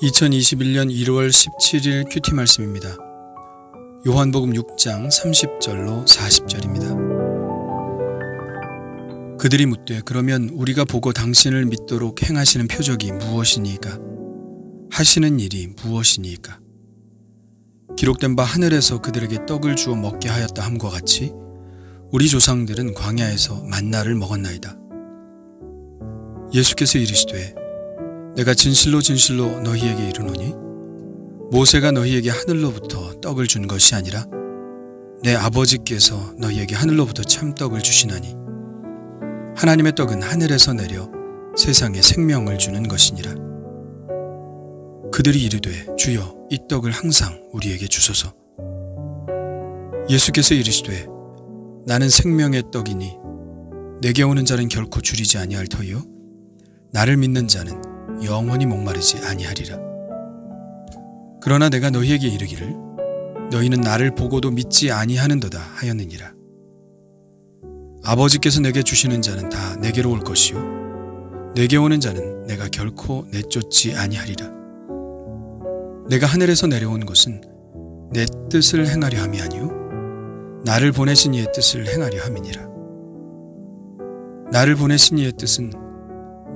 2021년 1월 17일 큐티 말씀입니다. 요한복음 6장 30절로 40절입니다. 그들이 묻되 그러면 우리가 보고 당신을 믿도록 행하시는 표적이 무엇이니까? 하시는 일이 무엇이니까? 기록된 바 하늘에서 그들에게 떡을 주어 먹게 하였다 함과 같이 우리 조상들은 광야에서 만나를 먹었나이다. 예수께서 이르시되 내가 진실로 진실로 너희에게 이르노니 모세가 너희에게 하늘로부터 떡을 준 것이 아니라 내 아버지께서 너희에게 하늘로부터 참떡을 주시나니 하나님의 떡은 하늘에서 내려 세상에 생명을 주는 것이니라. 그들이 이르되 주여 이 떡을 항상 우리에게 주소서. 예수께서 이르시되 나는 생명의 떡이니 내게 오는 자는 결코 줄이지 아니할 터이요 나를 믿는 자는 영원히 목마르지 아니하리라. 그러나 내가 너희에게 이르기를 너희는 나를 보고도 믿지 아니하는도다 하였느니라. 아버지께서 내게 주시는 자는 다 내게로 올 것이요 내게 오는 자는 내가 결코 내쫓지 아니하리라. 내가 하늘에서 내려온 것은 내 뜻을 행하려 함이 아니요 나를 보내신 이의 뜻을 행하려 함이니라. 나를 보내신 이의 뜻은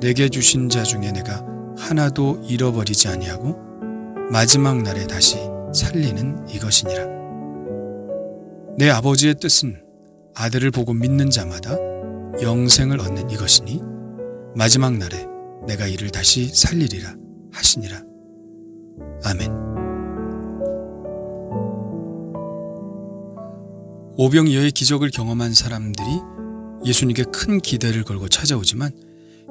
내게 주신 자 중에 내가 하나도 잃어버리지 아니하고 마지막 날에 다시 살리는 이것이니라. 내 아버지의 뜻은 아들을 보고 믿는 자마다 영생을 얻는 이것이니 마지막 날에 내가 이를 다시 살리리라 하시니라. 아멘. 오병이어의 기적을 경험한 사람들이 예수님께 큰 기대를 걸고 찾아오지만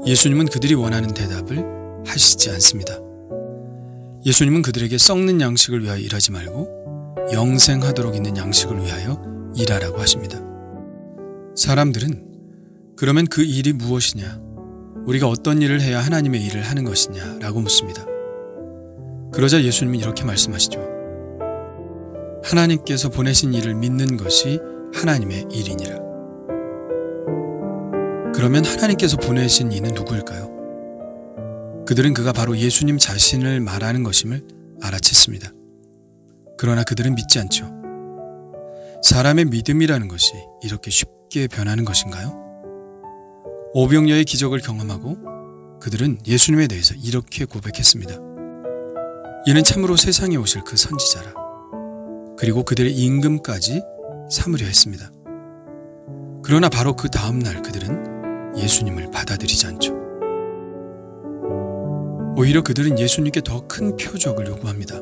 예수님은 그들이 원하는 대답을 하시지 않습니다. 예수님은 그들에게 썩는 양식을 위하여 일하지 말고 영생하도록 있는 양식을 위하여 일하라고 하십니다. 사람들은 그러면 그 일이 무엇이냐? 우리가 어떤 일을 해야 하나님의 일을 하는 것이냐? 라고 묻습니다. 그러자 예수님은 이렇게 말씀하시죠. 하나님께서 보내신 일을 믿는 것이 하나님의 일이니라. 그러면 하나님께서 보내신 이는 누구일까요? 그들은 그가 바로 예수님 자신을 말하는 것임을 알아챘습니다. 그러나 그들은 믿지 않죠. 사람의 믿음이라는 것이 이렇게 쉽게 변하는 것인가요? 오병이어의 기적을 경험하고 그들은 예수님에 대해서 이렇게 고백했습니다. 이는 참으로 세상에 오실 그 선지자라. 그리고 그들의 임금까지 삼으려 했습니다. 그러나 바로 그 다음 날 그들은 예수님을 받아들이지 않죠. 오히려 그들은 예수님께 더 큰 표적을 요구합니다.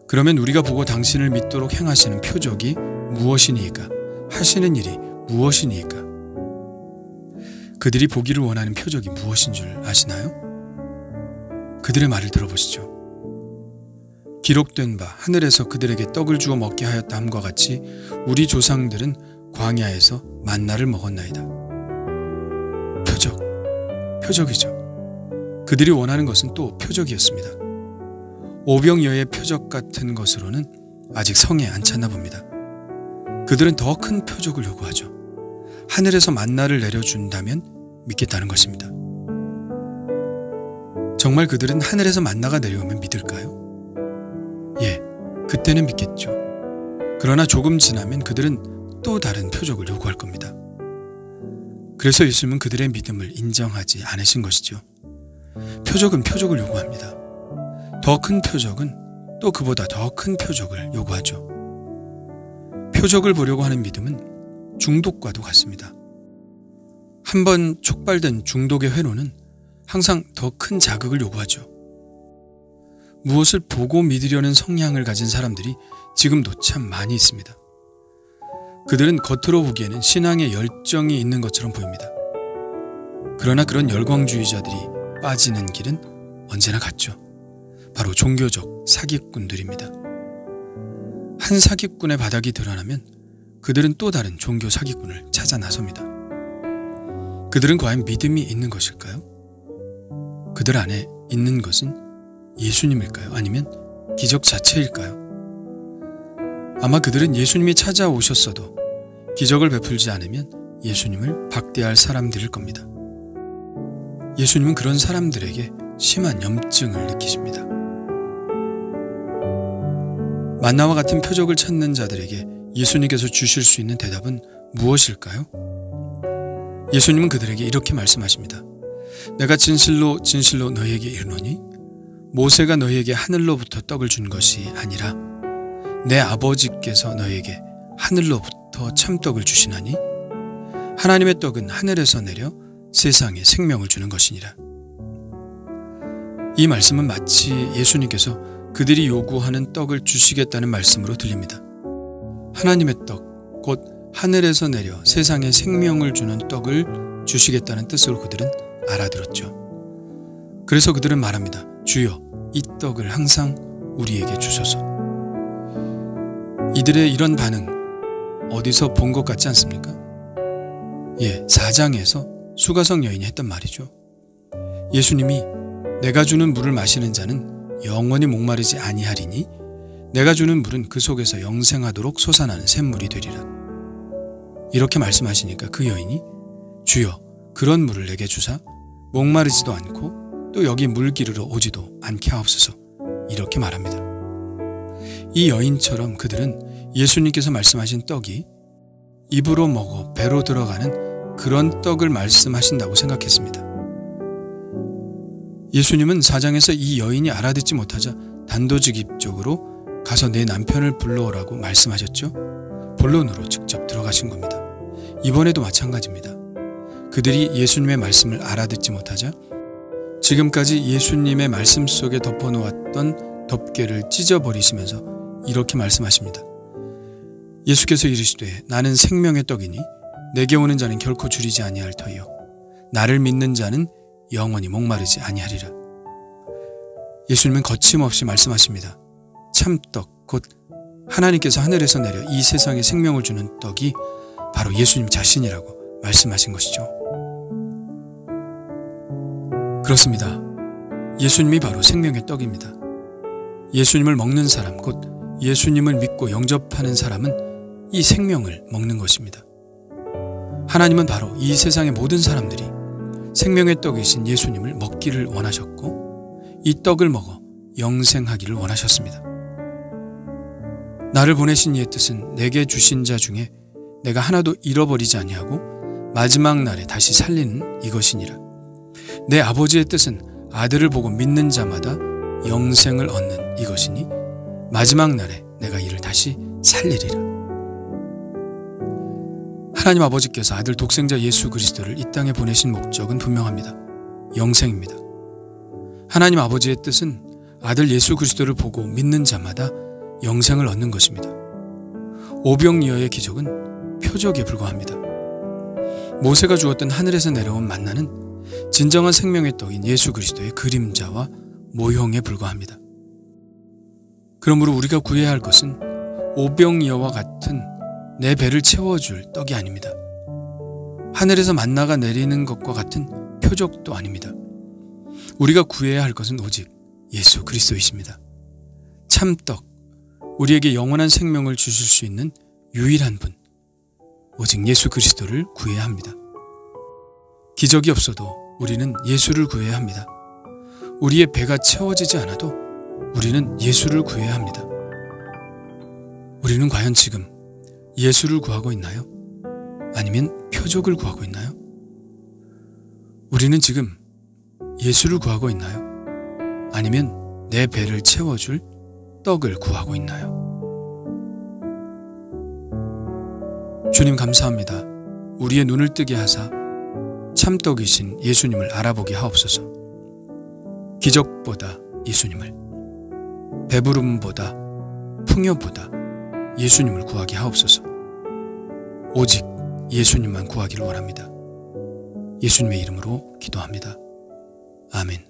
그러면 우리가 보고 당신을 믿도록 행하시는 표적이 무엇이니까? 하시는 일이 무엇이니까? 그들이 보기를 원하는 표적이 무엇인 줄 아시나요? 그들의 말을 들어보시죠. 기록된 바 하늘에서 그들에게 떡을 주어 먹게 하였다 함과 같이 우리 조상들은 광야에서 만나를 먹었나이다. 표적이죠. 그들이 원하는 것은 또 표적이었습니다. 오병이어의 표적 같은 것으로는 아직 성에 안 찼나 봅니다. 그들은 더 큰 표적을 요구하죠. 하늘에서 만나를 내려준다면 믿겠다는 것입니다. 정말 그들은 하늘에서 만나가 내려오면 믿을까요? 예, 그때는 믿겠죠. 그러나 조금 지나면 그들은 또 다른 표적을 요구할 겁니다. 그래서 예수님은 그들의 믿음을 인정하지 않으신 것이죠. 표적은 표적을 요구합니다. 더 큰 표적은 또 그보다 더 큰 표적을 요구하죠. 표적을 보려고 하는 믿음은 중독과도 같습니다. 한번 촉발된 중독의 회로는 항상 더 큰 자극을 요구하죠. 무엇을 보고 믿으려는 성향을 가진 사람들이 지금도 참 많이 있습니다. 그들은 겉으로 보기에는 신앙에 열정이 있는 것처럼 보입니다. 그러나 그런 열광주의자들이 빠지는 길은 언제나 같죠. 바로 종교적 사기꾼들입니다. 한 사기꾼의 바닥이 드러나면 그들은 또 다른 종교 사기꾼을 찾아 나섭니다. 그들은 과연 믿음이 있는 것일까요? 그들 안에 있는 것은 예수님일까요? 아니면 기적 자체일까요? 아마 그들은 예수님이 찾아오셨어도 기적을 베풀지 않으면 예수님을 박대할 사람들일 겁니다. 예수님은 그런 사람들에게 심한 염증을 느끼십니다. 만나와 같은 표적을 찾는 자들에게 예수님께서 주실 수 있는 대답은 무엇일까요? 예수님은 그들에게 이렇게 말씀하십니다. 내가 진실로 진실로 너희에게 이르노니 모세가 너희에게 하늘로부터 떡을 준 것이 아니라 내 아버지께서 너희에게 하늘로부터 참떡을 주시나니 하나님의 떡은 하늘에서 내려 세상에 생명을 주는 것이니라. 이 말씀은 마치 예수님께서 그들이 요구하는 떡을 주시겠다는 말씀으로 들립니다. 하나님의 떡, 곧 하늘에서 내려 세상에 생명을 주는 떡을 주시겠다는 뜻으로 그들은 알아들었죠. 그래서 그들은 말합니다. 주여, 이 떡을 항상 우리에게 주소서. 이들의 이런 반응 어디서 본 것 같지 않습니까? 4장에서 수가성 여인이 했던 말이죠. 예수님이 내가 주는 물을 마시는 자는 영원히 목마르지 아니하리니 내가 주는 물은 그 속에서 영생하도록 솟아나는 샘물이 되리라. 이렇게 말씀하시니까 그 여인이 주여, 그런 물을 내게 주사 목마르지도 않고 또 여기 물 기르러 오지도 않게 하옵소서, 이렇게 말합니다. 이 여인처럼 그들은 예수님께서 말씀하신 떡이 입으로 먹어 배로 들어가는 그런 떡을 말씀하신다고 생각했습니다. 예수님은 4장에서 이 여인이 알아듣지 못하자 단도직입적으로 가서 내 남편을 불러오라고 말씀하셨죠. 본론으로 직접 들어가신 겁니다. 이번에도 마찬가지입니다. 그들이 예수님의 말씀을 알아듣지 못하자 지금까지 예수님의 말씀 속에 덮어놓았던 덮개를 찢어버리시면서 이렇게 말씀하십니다. 예수께서 이르시되 나는 생명의 떡이니 내게 오는 자는 결코 줄이지 아니할 터이요 나를 믿는 자는 영원히 목마르지 아니하리라. 예수님은 거침없이 말씀하십니다. 참떡, 곧 하나님께서 하늘에서 내려 이 세상에 생명을 주는 떡이 바로 예수님 자신이라고 말씀하신 것이죠. 그렇습니다. 예수님이 바로 생명의 떡입니다. 예수님을 먹는 사람, 곧 예수님을 믿고 영접하는 사람은 이 생명을 먹는 것입니다. 하나님은 바로 이 세상의 모든 사람들이 생명의 떡이신 예수님을 먹기를 원하셨고 이 떡을 먹어 영생하기를 원하셨습니다. 나를 보내신 이의 뜻은 내게 주신 자 중에 내가 하나도 잃어버리지 아니하고 마지막 날에 다시 살리는 이것이니라. 내 아버지의 뜻은 아들을 보고 믿는 자마다 영생을 얻는 이것이니 마지막 날에 내가 이를 다시 살리리라. 하나님 아버지께서 아들 독생자 예수 그리스도를 이 땅에 보내신 목적은 분명합니다. 영생입니다. 하나님 아버지의 뜻은 아들 예수 그리스도를 보고 믿는 자마다 영생을 얻는 것입니다. 오병이어의 기적은 표적에 불과합니다. 모세가 주었던 하늘에서 내려온 만나는 진정한 생명의 떡인 예수 그리스도의 그림자와 모형에 불과합니다. 그러므로 우리가 구해야 할 것은 오병이어와 같은 내 배를 채워줄 떡이 아닙니다. 하늘에서 만나가 내리는 것과 같은 표적도 아닙니다. 우리가 구해야 할 것은 오직 예수 그리스도이십니다. 참떡, 우리에게 영원한 생명을 주실 수 있는 유일한 분, 오직 예수 그리스도를 구해야 합니다. 기적이 없어도 우리는 예수를 구해야 합니다. 우리의 배가 채워지지 않아도 우리는 예수를 구해야 합니다. 우리는 과연 지금 예수를 구하고 있나요? 아니면 표적을 구하고 있나요? 우리는 지금 예수를 구하고 있나요? 아니면 내 배를 채워줄 떡을 구하고 있나요? 주님 감사합니다. 우리의 눈을 뜨게 하사 참떡이신 예수님을 알아보게 하옵소서. 기적보다 예수님을, 배부름보다 풍요보다 예수님을 구하게 하옵소서. 오직 예수님만 구하기를 원합니다. 예수님의 이름으로 기도합니다. 아멘.